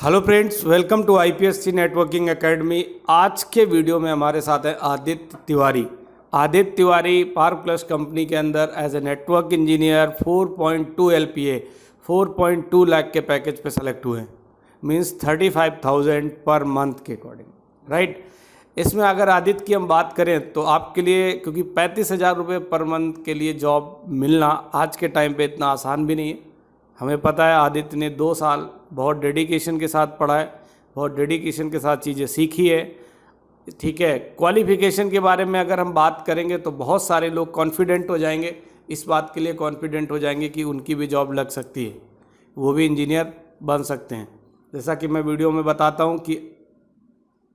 Hello friends, welcome to IPSC networking academy. आज के video में हमारे साथ है Aditya Tiwari. Aditya Tiwari park plus company के अंदर as a network engineer 4.2 LPA 4.2 lakh के पैकेज पे सेलेक्ट हुए हैं। मींस 35,000 पर मंथ के अकॉर्डिंग, राइट। इसमें अगर आदित्य की हम बात करें तो आपके लिए, क्योंकि 35,000 रुपये पर मंथ के लिए जॉब मिलना आज के टाइम पे इतना आसान भी नहीं है। हमें पता है आदित्य ने 2 साल बहुत डेडिकेशन के साथ पढ़ा है, बहुत डेडिकेशन के साथ चीज़ें सीखी है, ठीक है। क्वालिफिकेशन के बारे में अगर हम बात करेंगे तो बहुत सारे लोग कॉन्फिडेंट हो जाएंगे, इस बात के लिए कॉन्फिडेंट हो जाएंगे कि उनकी भी जॉब लग सकती है, वो भी इंजीनियर बन सकते हैं। जैसा कि मैं वीडियो में बताता हूँ कि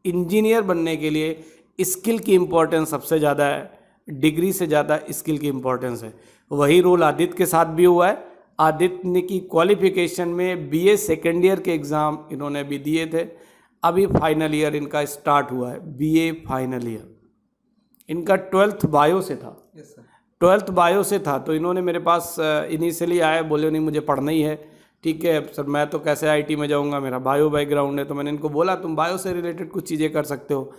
इंजीनियर बनने के लिए स्किल की इम्पोर्टेंस सबसे ज़्यादा है, डिग्री से ज़्यादा स्किल की इम्पोर्टेंस है। वही रोल आदित्य के साथ भी हुआ है। आदित्य ने की क्वालिफिकेशन में बीए सेकेंड ईयर के एग्ज़ाम इन्होंने भी दिए थे। अभी फाइनल ईयर इनका स्टार्ट हुआ है, बीए फाइनल ईयर। इनका 12th बायो से था। Yes sir. 12th बायो से था, तो इन्होंने मेरे पास इनिशियली आए, बोले नहीं मुझे पढ़ना ही है। ठीक है सर, मैं तो कैसे आईटी में जाऊंगा, मेरा बायो बैकग्राउंड है। तो मैंने इनको बोला तुम बायो से रिलेटेड कुछ चीज़ें कर सकते हो,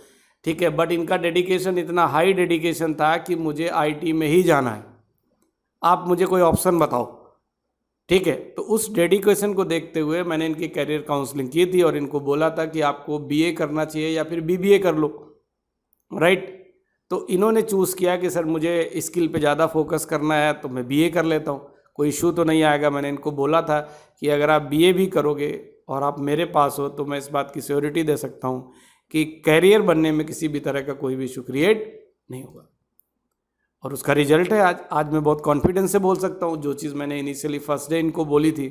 ठीक है। बट इनका डेडिकेशन इतना हाई डेडिकेशन था कि मुझे आईटी में ही जाना है, आप मुझे कोई ऑप्शन बताओ, ठीक है। तो उस डेडिकेशन को देखते हुए मैंने इनकी करियर काउंसलिंग की थी और इनको बोला था कि आपको बीए करना चाहिए या फिर बीबीए कर लो, राइट। तो इन्होंने चूज़ किया कि सर मुझे स्किल पे ज़्यादा फोकस करना है तो मैं बीए कर लेता हूँ, कोई इशू तो नहीं आएगा। मैंने इनको बोला था कि अगर आप बीए भी करोगे और आप मेरे पास हो तो मैं इस बात की श्योरिटी दे सकता हूँ कि कैरियर बनने में किसी भी तरह का कोई भी इशू क्रिएट नहीं होगा। और उसका रिजल्ट है आज मैं बहुत कॉन्फिडेंस से बोल सकता हूँ, जो चीज़ मैंने इनिशियली फर्स्ट डे इनको बोली थी,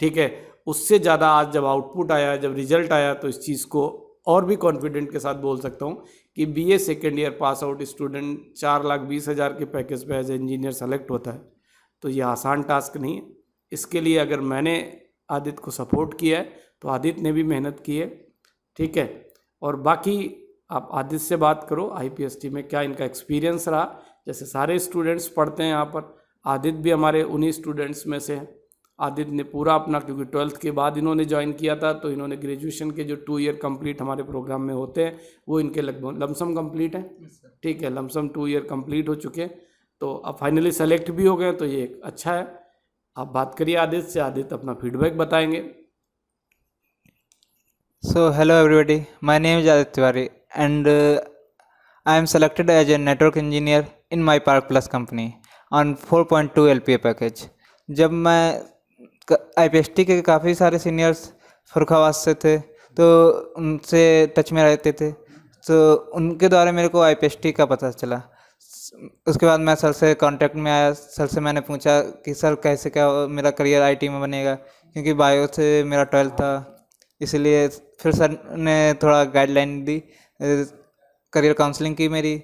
ठीक है, उससे ज़्यादा आज जब आउटपुट आया, जब रिजल्ट आया, तो इस चीज़ को और भी कॉन्फिडेंट के साथ बोल सकता हूँ कि BA second year pass out student 4,20,000 के पैकेज पे एज ए इंजीनियर सेलेक्ट होता है, तो ये आसान टास्क नहीं है। इसके लिए अगर मैंने आदित्य को सपोर्ट किया है तो आदित्य ने भी मेहनत की है, ठीक है। और बाकी आप आदित्य से बात करो आईपीएसटी में क्या इनका एक्सपीरियंस रहा। जैसे सारे स्टूडेंट्स पढ़ते हैं यहाँ पर, आदित्य भी हमारे उन्हीं स्टूडेंट्स में से है। आदित्य ने पूरा अपना, क्योंकि 12th के बाद इन्होंने ज्वाइन किया था, तो इन्होंने ग्रेजुएशन के जो 2 ईयर कंप्लीट हमारे प्रोग्राम में होते हैं वो इनके लगभग लमसम कंप्लीट है, ठीक है। लमसम 2 ईयर कंप्लीट हो चुके हैं, तो अब फाइनली सेलेक्ट भी हो गए, तो ये एक अच्छा है। आप बात करिए आदित्य से, आदित्य अपना फीडबैक बताएंगे। So hello everybody, my name is Aditya Tiwari and I am selected as a network engineer in my Park Plus company on 4.2 LPA package। जब मैं IPST के काफ़ी सारे सीनियर्स फरुखाबाद से थे तो उनसे टच में रहते थे, तो उनके द्वारा मेरे को IPST का पता चला। उसके बाद मैं सर से कांटेक्ट में आया, सर से मैंने पूछा कि सर कैसे क्या मेरा करियर आईटी में बनेगा, क्योंकि बायो से मेरा 12th था, इसलिए फिर सर ने थोड़ा गाइडलाइन दी, करियर काउंसलिंग की मेरी।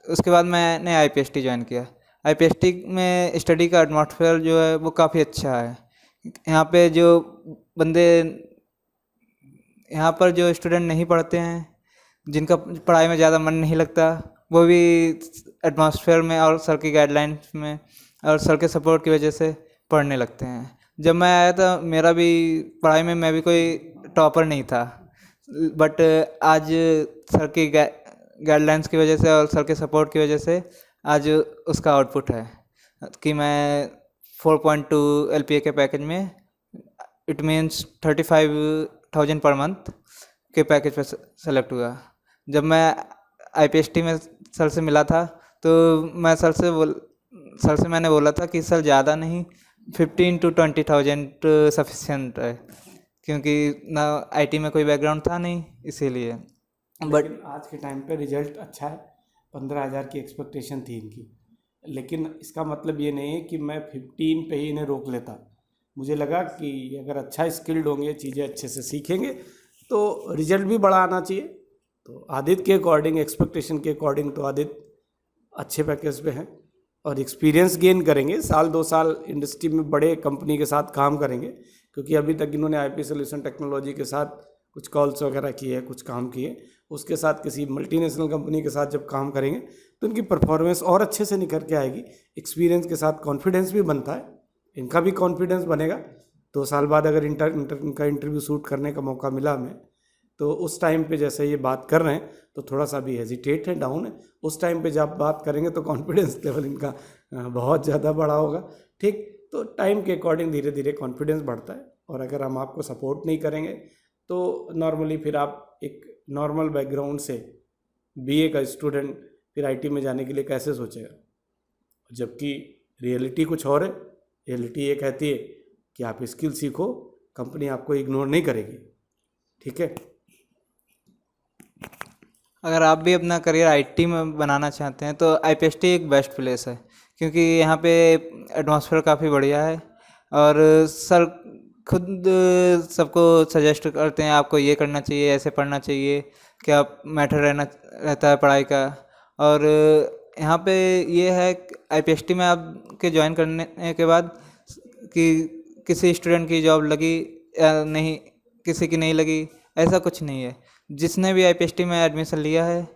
उसके बाद मैंने आईपीएसटी ज्वाइन किया। आईपीएसटी में स्टडी का एटमॉस्फेयर जो है वो काफ़ी अच्छा है। यहाँ पे जो बंदे, यहाँ पर जो स्टूडेंट नहीं पढ़ते हैं, जिनका पढ़ाई में ज़्यादा मन नहीं लगता, वो भी एटमॉस्फेयर में और सर की गाइडलाइंस में और सर के सपोर्ट की वजह से पढ़ने लगते हैं। जब मैं आया था मेरा भी पढ़ाई में, मैं भी कोई टॉपर नहीं था, बट आज सर की गाइडलाइंस की वजह से और सर के सपोर्ट की वजह से आज उसका आउटपुट है कि मैं 4.2 LPA के पैकेज में, इट मीन्स 35,000 पर मंथ के पैकेज पर सेलेक्ट हुआ। जब मैं आईपीएसटी में सर से मिला था तो मैं सर से मैंने बोला था कि सर ज़्यादा नहीं, 15 to 20,000 सफिशिएंट है, क्योंकि ना आईटी में कोई बैकग्राउंड था नहीं, इसीलिए। बट आज के टाइम पे रिजल्ट अच्छा है। 15,000 की एक्सपेक्टेशन थी इनकी, लेकिन इसका मतलब ये नहीं है कि मैं 15 पे ही इन्हें रोक लेता। मुझे लगा कि अगर अच्छा स्किल्ड होंगे, चीज़ें अच्छे से सीखेंगे तो रिजल्ट भी बड़ा आना चाहिए। तो आदित्य के अकॉर्डिंग, एक्सपेक्टेशन के अकॉर्डिंग तो आदित्य अच्छे पैकेज पे हैं और एक्सपीरियंस गेन करेंगे। 1-2 साल इंडस्ट्री में बड़े कंपनी के साथ काम करेंगे, क्योंकि अभी तक इन्होंने आईपी सोल्यूशन टेक्नोलॉजी के साथ कुछ कॉल्स वगैरह किए, कुछ काम किए। उसके साथ किसी मल्टीनेशनल कंपनी के साथ जब काम करेंगे तो इनकी परफॉर्मेंस और अच्छे से निखर के आएगी। एक्सपीरियंस के साथ कॉन्फिडेंस भी बनता है, इनका भी कॉन्फिडेंस बनेगा। 2 साल बाद अगर इनका इंटरव्यू शूट करने का मौका मिला हमें, तो उस टाइम पे जैसे ये बात कर रहे हैं तो थोड़ा सा भी हेजिटेट है, डाउन है। उस टाइम पे जब बात करेंगे तो कॉन्फिडेंस लेवल इनका बहुत ज़्यादा बड़ा होगा। ठीक, तो टाइम के अकॉर्डिंग धीरे धीरे कॉन्फिडेंस बढ़ता है। और अगर हम आपको सपोर्ट नहीं करेंगे तो नॉर्मली फिर आप एक नॉर्मल बैकग्राउंड से बीए का स्टूडेंट फिर आईटी में जाने के लिए कैसे सोचेगा, जबकि रियलिटी कुछ और है। रियलिटी ये कहती है कि आप स्किल सीखो, कंपनी आपको इग्नोर नहीं करेगी। ठीक है, अगर आप भी अपना करियर आईटी में बनाना चाहते हैं तो आईपीएसटी एक बेस्ट प्लेस है, क्योंकि यहाँ पे एटमॉस्फेयर काफ़ी बढ़िया है और सर खुद सबको सजेस्ट करते हैं आपको ये करना चाहिए, ऐसे पढ़ना चाहिए, क्या मैटर रहता है पढ़ाई का। और यहाँ पे ये है आईपीएसटी में आपके ज्वाइन करने के बाद कि किसी स्टूडेंट की जॉब लगी या नहीं, किसी की नहीं लगी, ऐसा कुछ नहीं है। जिसने भी आईपीएसटी में एडमिशन लिया है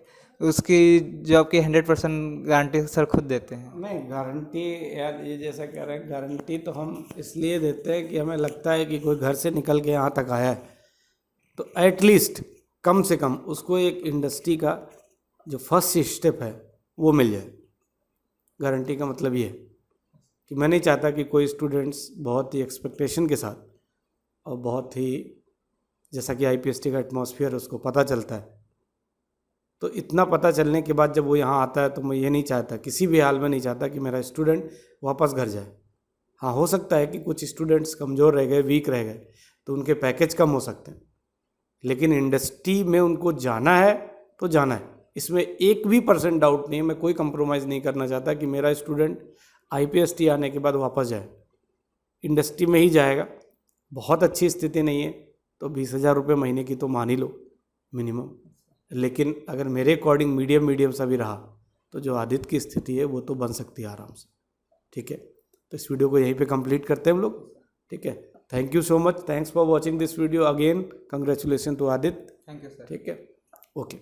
उसकी जॉब की 100% गारंटी सर खुद देते हैं। नहीं गारंटी यार, ये जैसा कह रहे हैं गारंटी तो हम इसलिए देते हैं कि हमें लगता है कि कोई घर से निकल के यहाँ तक आया है तो एटलीस्ट कम से कम उसको एक इंडस्ट्री का जो फर्स्ट स्टेप है वो मिल जाए। गारंटी का मतलब ये है कि मैं नहीं चाहता कि कोई स्टूडेंट्स बहुत ही एक्सपेक्टेशन के साथ और बहुत ही, जैसा कि आईपीएसटी का एटमॉस्फेयर उसको पता चलता है, तो इतना पता चलने के बाद जब वो यहाँ आता है तो मैं ये नहीं चाहता, किसी भी हाल में नहीं चाहता कि मेरा स्टूडेंट वापस घर जाए। हाँ, हो सकता है कि कुछ स्टूडेंट्स कमज़ोर रह गए, वीक रह गए, तो उनके पैकेज कम हो सकते हैं, लेकिन इंडस्ट्री में उनको जाना है तो जाना है, इसमें 1% डाउट नहीं है। मैं कोई कंप्रोमाइज़ नहीं करना चाहता कि मेरा स्टूडेंट आईपीएसटी आने के बाद वापस जाए, इंडस्ट्री में ही जाएगा। बहुत अच्छी स्थिति नहीं है तो 20,000 रुपये महीने की तो मान ही लो मिनिमम, लेकिन अगर मेरे अकॉर्डिंग मीडियम सा भी रहा तो जो आदित्य की स्थिति है वो तो बन सकती है आराम से। ठीक है, तो इस वीडियो को यहीं पे कंप्लीट करते हैं हम लोग। ठीक है, thank you so much, thanks for watching this video again, congratulation to Aditya. Thank you sir. ठीक है, ओके।